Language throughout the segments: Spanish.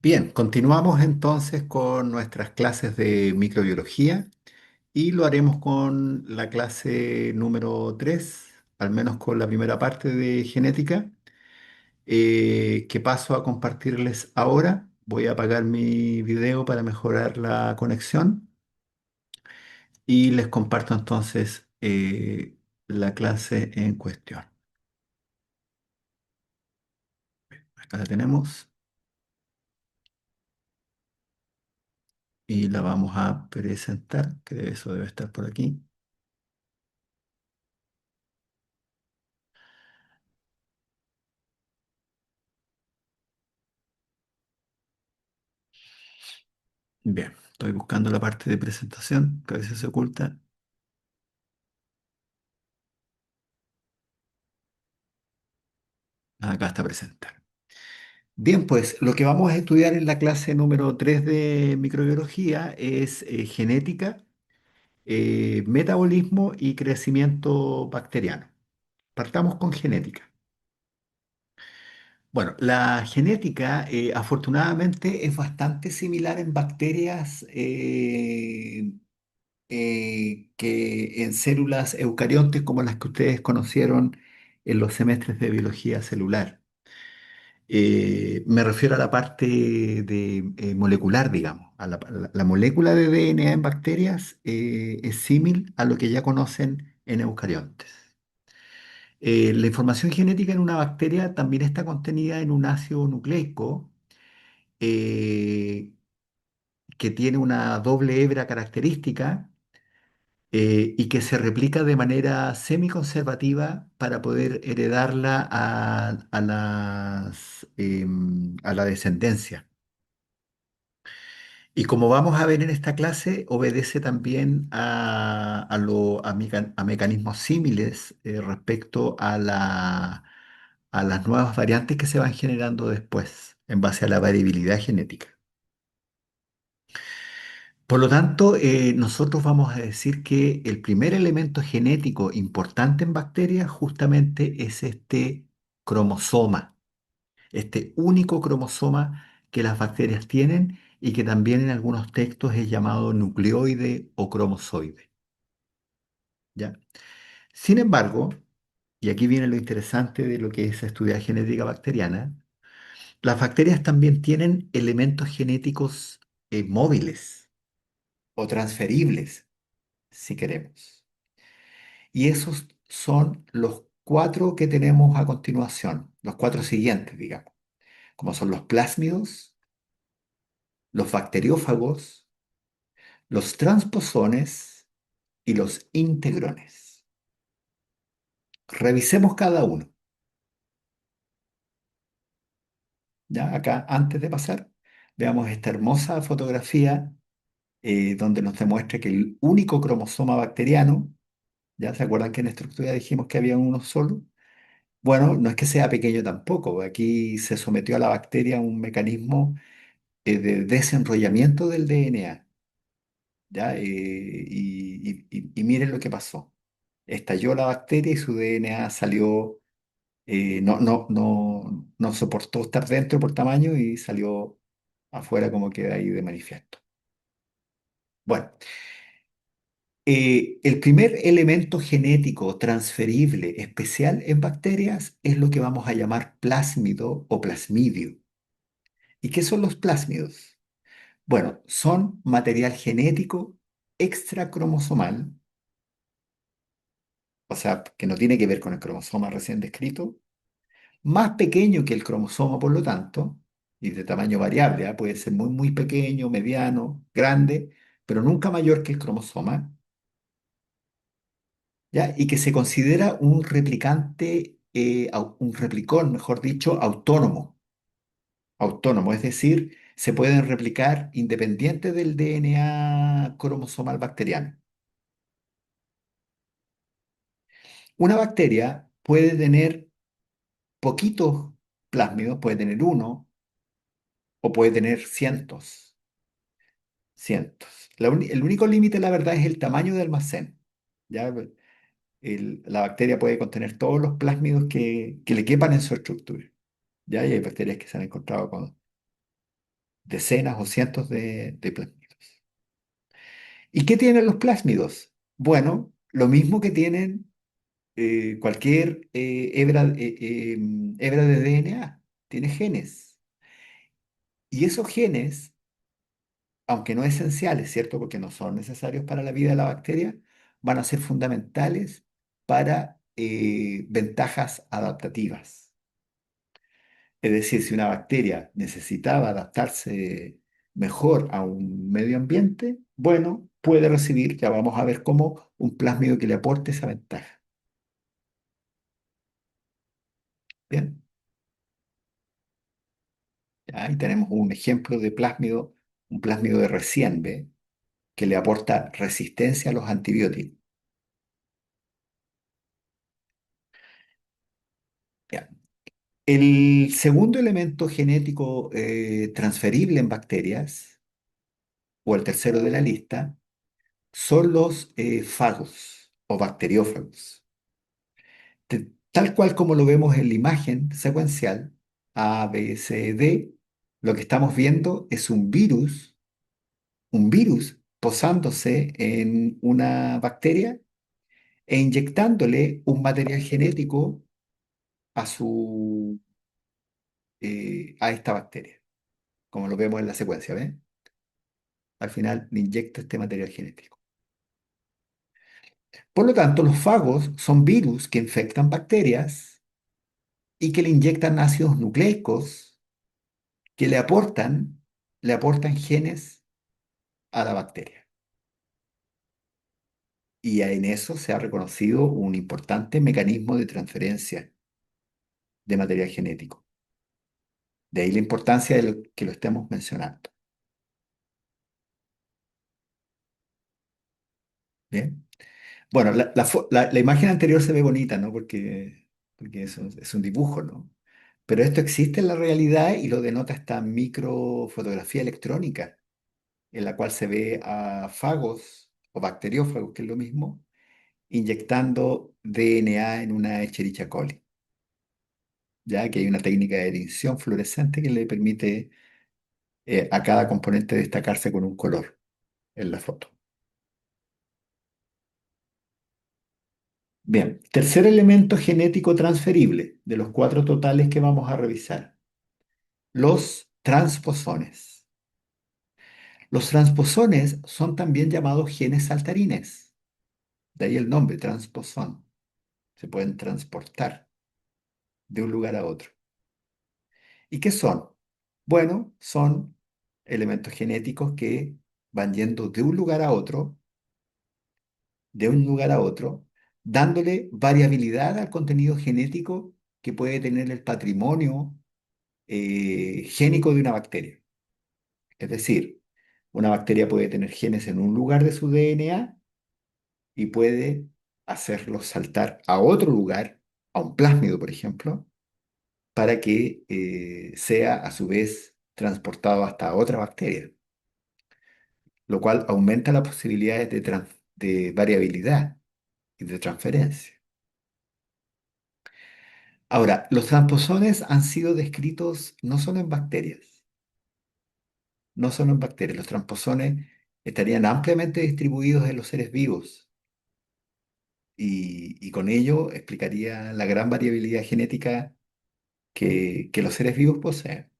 Bien, continuamos entonces con nuestras clases de microbiología y lo haremos con la clase número 3, al menos con la primera parte de genética, que paso a compartirles ahora. Voy a apagar mi video para mejorar la conexión y les comparto entonces la clase en cuestión. Acá la tenemos y la vamos a presentar, que eso debe estar por aquí. Bien, estoy buscando la parte de presentación que a veces se oculta. Acá está presentar. Bien, pues lo que vamos a estudiar en la clase número 3 de microbiología es genética, metabolismo y crecimiento bacteriano. Partamos con genética. Bueno, la genética afortunadamente es bastante similar en bacterias que en células eucariontes como las que ustedes conocieron en los semestres de biología celular. Me refiero a la parte de, molecular, digamos. La molécula de DNA en bacterias es símil a lo que ya conocen en eucariontes. La información genética en una bacteria también está contenida en un ácido nucleico eh, que tiene una doble hebra característica y que se replica de manera semiconservativa para poder heredarla a la descendencia. Y como vamos a ver en esta clase, obedece también a mecanismos símiles respecto a las nuevas variantes que se van generando después, en base a la variabilidad genética. Por lo tanto, nosotros vamos a decir que el primer elemento genético importante en bacterias justamente es este cromosoma, este único cromosoma que las bacterias tienen y que también en algunos textos es llamado nucleoide o cromosoide. ¿Ya? Sin embargo, y aquí viene lo interesante de lo que es estudiar genética bacteriana, las bacterias también tienen elementos genéticos móviles o transferibles, si queremos. Y esos son los cuatro que tenemos a continuación, los cuatro siguientes, digamos, como son los plásmidos, los bacteriófagos, los transposones y los integrones. Revisemos cada uno. Ya acá, antes de pasar, veamos esta hermosa fotografía donde nos demuestra que el único cromosoma bacteriano, ¿ya se acuerdan que en estructura dijimos que había uno solo? Bueno, no es que sea pequeño tampoco. Aquí se sometió a la bacteria a un mecanismo de desenrollamiento del DNA, ¿ya? Y miren lo que pasó. Estalló la bacteria y su DNA salió, no soportó estar dentro por tamaño y salió afuera como queda ahí de manifiesto. Bueno, el primer elemento genético transferible especial en bacterias es lo que vamos a llamar plásmido o plasmidio. ¿Y qué son los plásmidos? Bueno, son material genético extracromosomal, o sea, que no tiene que ver con el cromosoma recién descrito, más pequeño que el cromosoma, por lo tanto, y de tamaño variable, ¿ah? Puede ser muy, muy pequeño, mediano, grande, pero nunca mayor que el cromosoma, ¿ya? Y que se considera un replicante, un replicón, mejor dicho, autónomo, autónomo, es decir, se pueden replicar independiente del DNA cromosomal bacteriano. Una bacteria puede tener poquitos plásmidos, puede tener uno o puede tener cientos, cientos. El único límite, la verdad, es el tamaño de almacén. ¿Ya? La bacteria puede contener todos los plásmidos que le quepan en su estructura. ¿Ya? Y hay bacterias que se han encontrado con... decenas o cientos de plásmidos. ¿Y qué tienen los plásmidos? Bueno, lo mismo que tienen cualquier hebra de DNA, tiene genes. Y esos genes, aunque no esenciales, ¿cierto? Porque no son necesarios para la vida de la bacteria, van a ser fundamentales para ventajas adaptativas. Es decir, si una bacteria necesitaba adaptarse mejor a un medio ambiente, bueno, puede recibir, ya vamos a ver cómo, un plásmido que le aporte esa ventaja. Bien, ahí tenemos un ejemplo de plásmido, un plásmido de recién, ¿ve? Que le aporta resistencia a los antibióticos. Ya. El segundo elemento genético transferible en bacterias, o el tercero de la lista, son los fagos o bacteriófagos. Tal cual como lo vemos en la imagen secuencial A, B, C, D, lo que estamos viendo es un virus posándose en una bacteria e inyectándole un material genético a esta bacteria, como lo vemos en la secuencia, ¿ves? Al final le inyecta este material genético. Por lo tanto, los fagos son virus que infectan bacterias y que le inyectan ácidos nucleicos que le aportan genes a la bacteria. Y en eso se ha reconocido un importante mecanismo de transferencia de material genético. De ahí la importancia de que lo estemos mencionando. ¿Bien? Bueno, la imagen anterior se ve bonita, ¿no? Porque es un dibujo, ¿no? Pero esto existe en la realidad y lo denota esta microfotografía electrónica, en la cual se ve a fagos o bacteriófagos, que es lo mismo, inyectando DNA en una Escherichia coli, ya que hay una técnica de edición fluorescente que le permite a cada componente destacarse con un color en la foto. Bien, tercer elemento genético transferible de los cuatro totales que vamos a revisar, los transposones. Los transposones son también llamados genes saltarines, de ahí el nombre, transposón. Se pueden transportar de un lugar a otro. ¿Y qué son? Bueno, son elementos genéticos que van yendo de un lugar a otro, de un lugar a otro, dándole variabilidad al contenido genético que puede tener el patrimonio génico de una bacteria. Es decir, una bacteria puede tener genes en un lugar de su DNA y puede hacerlos saltar a otro lugar, a un plásmido, por ejemplo, para que sea a su vez transportado hasta otra bacteria, lo cual aumenta las posibilidades de variabilidad y de transferencia. Ahora, los transposones han sido descritos no solo en bacterias, no solo en bacterias, los transposones estarían ampliamente distribuidos en los seres vivos y con ello explicaría la gran variabilidad genética que los seres vivos poseen.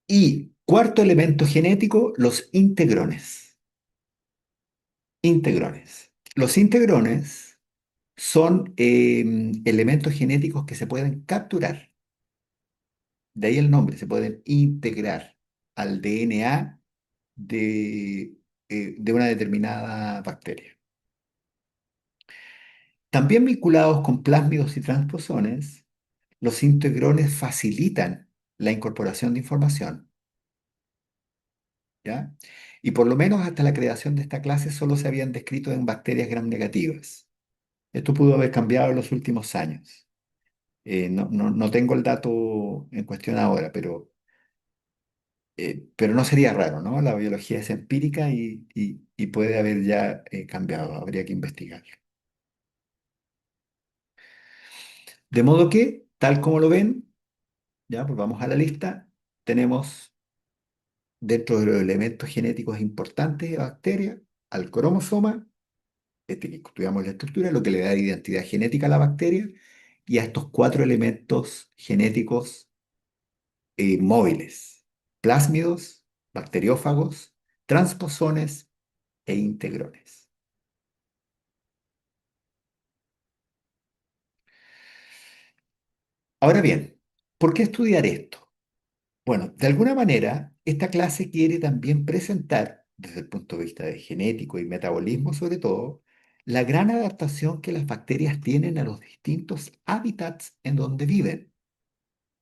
Y cuarto elemento genético, los integrones. Integrones. Los integrones son elementos genéticos que se pueden capturar. De ahí el nombre, se pueden integrar al DNA de una determinada bacteria. También vinculados con plásmidos y transposones, los integrones facilitan la incorporación de información, ¿ya? Y por lo menos hasta la creación de esta clase solo se habían descrito en bacterias gram negativas. Esto pudo haber cambiado en los últimos años. No tengo el dato en cuestión ahora, pero no sería raro, ¿no? La biología es empírica y puede haber ya cambiado, habría que investigar. De modo que, tal como lo ven, ya, pues vamos a la lista, tenemos dentro de los elementos genéticos importantes de bacterias al cromosoma, este que estudiamos la estructura, lo que le da identidad genética a la bacteria, y a estos cuatro elementos genéticos móviles: plásmidos, bacteriófagos, transposones e integrones. Ahora bien, ¿por qué estudiar esto? Bueno, de alguna manera, esta clase quiere también presentar, desde el punto de vista de genético y metabolismo sobre todo, la gran adaptación que las bacterias tienen a los distintos hábitats en donde viven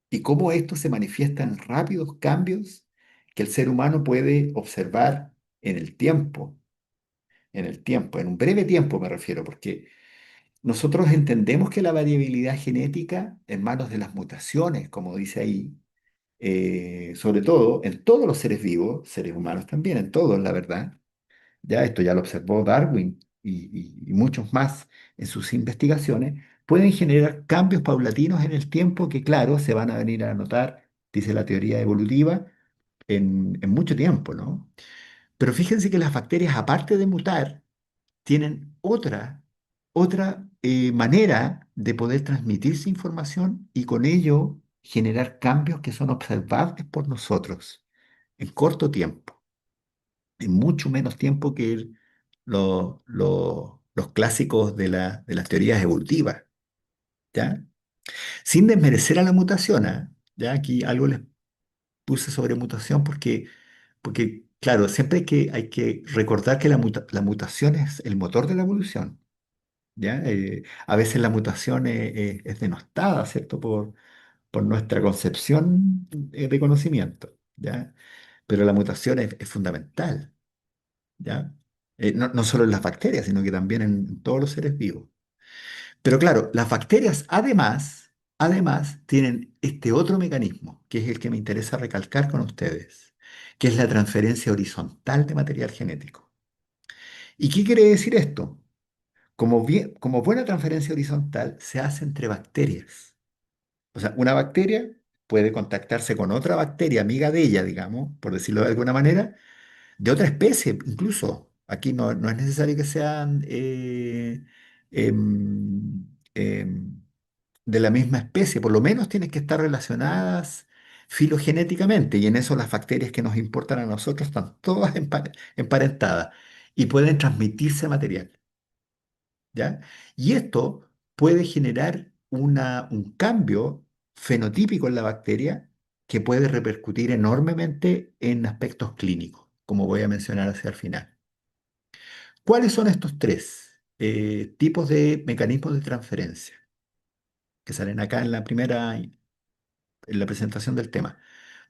y cómo esto se manifiesta en rápidos cambios que el ser humano puede observar en el tiempo, en un breve tiempo me refiero, porque nosotros entendemos que la variabilidad genética en manos de las mutaciones, como dice ahí, sobre todo en todos los seres vivos, seres humanos también, en todos, la verdad. Ya esto ya lo observó Darwin y muchos más en sus investigaciones, pueden generar cambios paulatinos en el tiempo que, claro, se van a venir a notar, dice la teoría evolutiva, en mucho tiempo, ¿no? Pero fíjense que las bacterias, aparte de mutar, tienen otra manera de poder transmitirse información y con ello generar cambios que son observables por nosotros en corto tiempo, en mucho menos tiempo que los clásicos de las teorías evolutivas, ¿ya? Sin desmerecer a la mutación, ¿ah? Ya aquí algo les puse sobre mutación porque claro, siempre hay que recordar que la mutación es el motor de la evolución. ¿Ya? A veces la mutación es denostada, ¿cierto? Por nuestra concepción de conocimiento, ¿ya? Pero la mutación es fundamental, ¿ya? No solo en las bacterias, sino que también en todos los seres vivos. Pero claro, las bacterias además tienen este otro mecanismo, que es el que me interesa recalcar con ustedes, que es la transferencia horizontal de material genético. ¿Y qué quiere decir esto? Como buena transferencia horizontal se hace entre bacterias. O sea, una bacteria puede contactarse con otra bacteria amiga de ella, digamos, por decirlo de alguna manera, de otra especie incluso. Aquí no es necesario que sean em, em, de la misma especie, por lo menos tienen que estar relacionadas filogenéticamente, y en eso las bacterias que nos importan a nosotros están todas emparentadas y pueden transmitirse material. ¿Ya? Y esto puede generar un cambio fenotípico en la bacteria que puede repercutir enormemente en aspectos clínicos, como voy a mencionar hacia el final. ¿Cuáles son estos tres tipos de mecanismos de transferencia que salen acá en la primera, en la presentación del tema?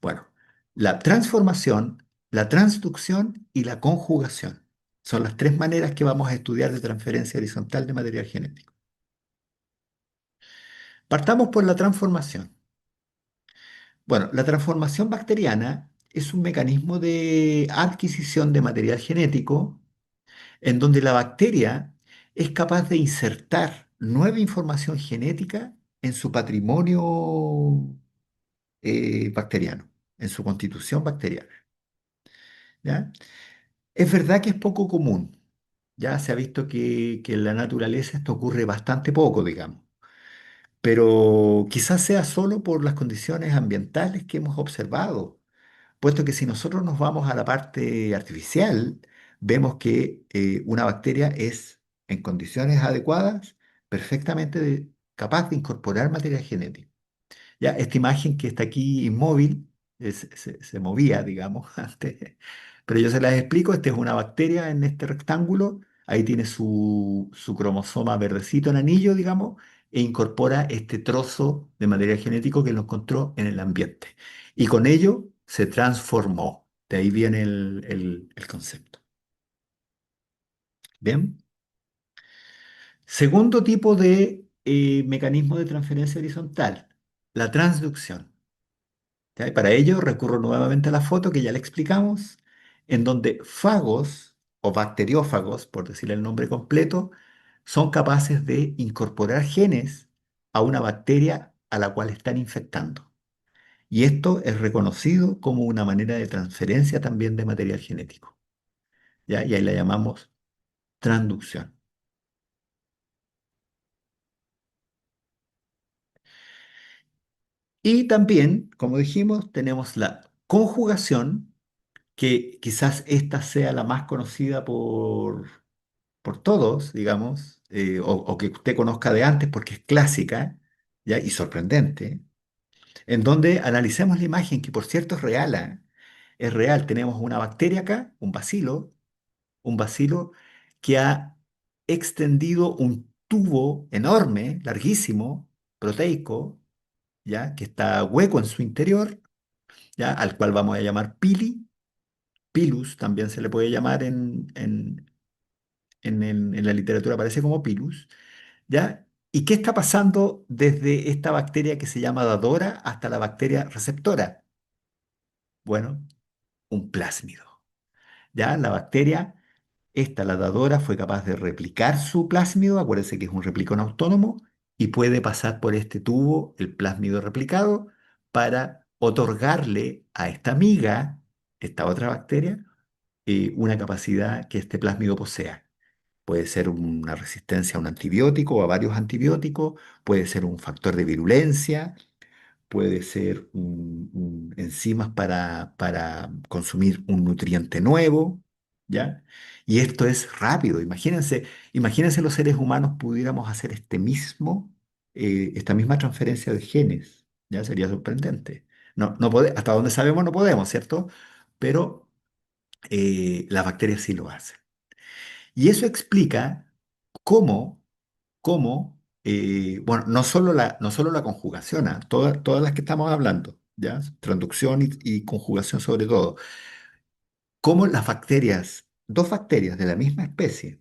Bueno, la transformación, la transducción y la conjugación son las tres maneras que vamos a estudiar de transferencia horizontal de material genético. Partamos por la transformación. Bueno, la transformación bacteriana es un mecanismo de adquisición de material genético en donde la bacteria es capaz de insertar nueva información genética en su patrimonio bacteriano, en su constitución bacteriana. ¿Ya? Es verdad que es poco común. Ya se ha visto que en la naturaleza esto ocurre bastante poco, digamos. Pero quizás sea solo por las condiciones ambientales que hemos observado, puesto que si nosotros nos vamos a la parte artificial, vemos que una bacteria es, en condiciones adecuadas, perfectamente capaz de incorporar material genético. Ya, esta imagen que está aquí inmóvil se movía, digamos, antes. Pero yo se las explico. Esta es una bacteria en este rectángulo. Ahí tiene su cromosoma verdecito en anillo, digamos, e incorpora este trozo de material genético que lo encontró en el ambiente. Y con ello se transformó. De ahí viene el concepto. Bien. Segundo tipo de mecanismo de transferencia horizontal, la transducción. ¿Ya? Y para ello recurro nuevamente a la foto que ya le explicamos, en donde fagos o bacteriófagos, por decir el nombre completo, son capaces de incorporar genes a una bacteria a la cual están infectando. Y esto es reconocido como una manera de transferencia también de material genético, ¿ya? Y ahí la llamamos transducción. Y también, como dijimos, tenemos la conjugación, que quizás esta sea la más conocida por todos, digamos, o que usted conozca de antes porque es clásica, ¿ya? Y sorprendente, en donde analicemos la imagen, que por cierto es real, ¿ah? Es real, tenemos una bacteria acá, un bacilo que ha extendido un tubo enorme, larguísimo, proteico, ¿ya? Que está hueco en su interior, ¿ya? Al cual vamos a llamar pili, pilus, también se le puede llamar en la literatura, aparece como pilus, ¿ya? ¿Y qué está pasando desde esta bacteria que se llama dadora hasta la bacteria receptora? Bueno, un plásmido, ¿ya? La bacteria, esta, la dadora, fue capaz de replicar su plásmido, acuérdense que es un replicón autónomo, y puede pasar por este tubo, el plásmido replicado, para otorgarle a esta amiga, esta otra bacteria, una capacidad que este plásmido posea. Puede ser una resistencia a un antibiótico o a varios antibióticos, puede ser un factor de virulencia, puede ser enzimas para consumir un nutriente nuevo, ¿ya? Y esto es rápido. Imagínense los seres humanos pudiéramos hacer esta misma transferencia de genes, ¿ya? Sería sorprendente. Hasta donde sabemos no podemos, ¿cierto? Pero las bacterias sí lo hacen. Y eso explica cómo, bueno, no solo la conjugación, todas las que estamos hablando, ¿ya? Transducción y conjugación sobre todo, cómo las bacterias, dos bacterias de la misma especie,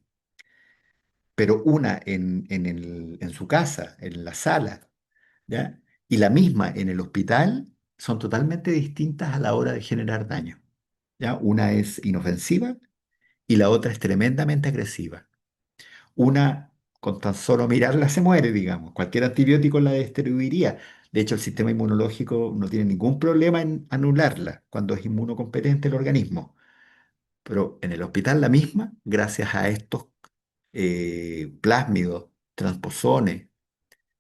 pero una en su casa, en la sala, ¿ya? Y la misma en el hospital, son totalmente distintas a la hora de generar daño, ¿ya? Una es inofensiva y la otra es tremendamente agresiva. Una, con tan solo mirarla se muere, digamos. Cualquier antibiótico la destruiría. De hecho, el sistema inmunológico no tiene ningún problema en anularla cuando es inmunocompetente el organismo. Pero en el hospital la misma, gracias a estos plásmidos, transposones,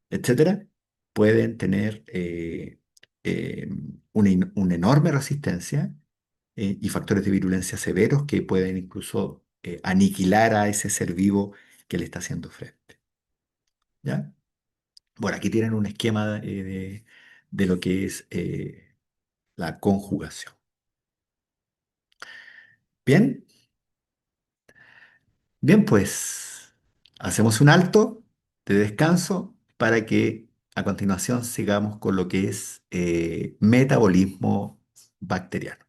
etcétera, pueden tener eh, una enorme resistencia y factores de virulencia severos que pueden incluso aniquilar a ese ser vivo que le está haciendo frente. ¿Ya? Bueno, aquí tienen un esquema de lo que es la conjugación. Bien, bien, pues hacemos un alto de descanso para que a continuación sigamos con lo que es metabolismo bacteriano.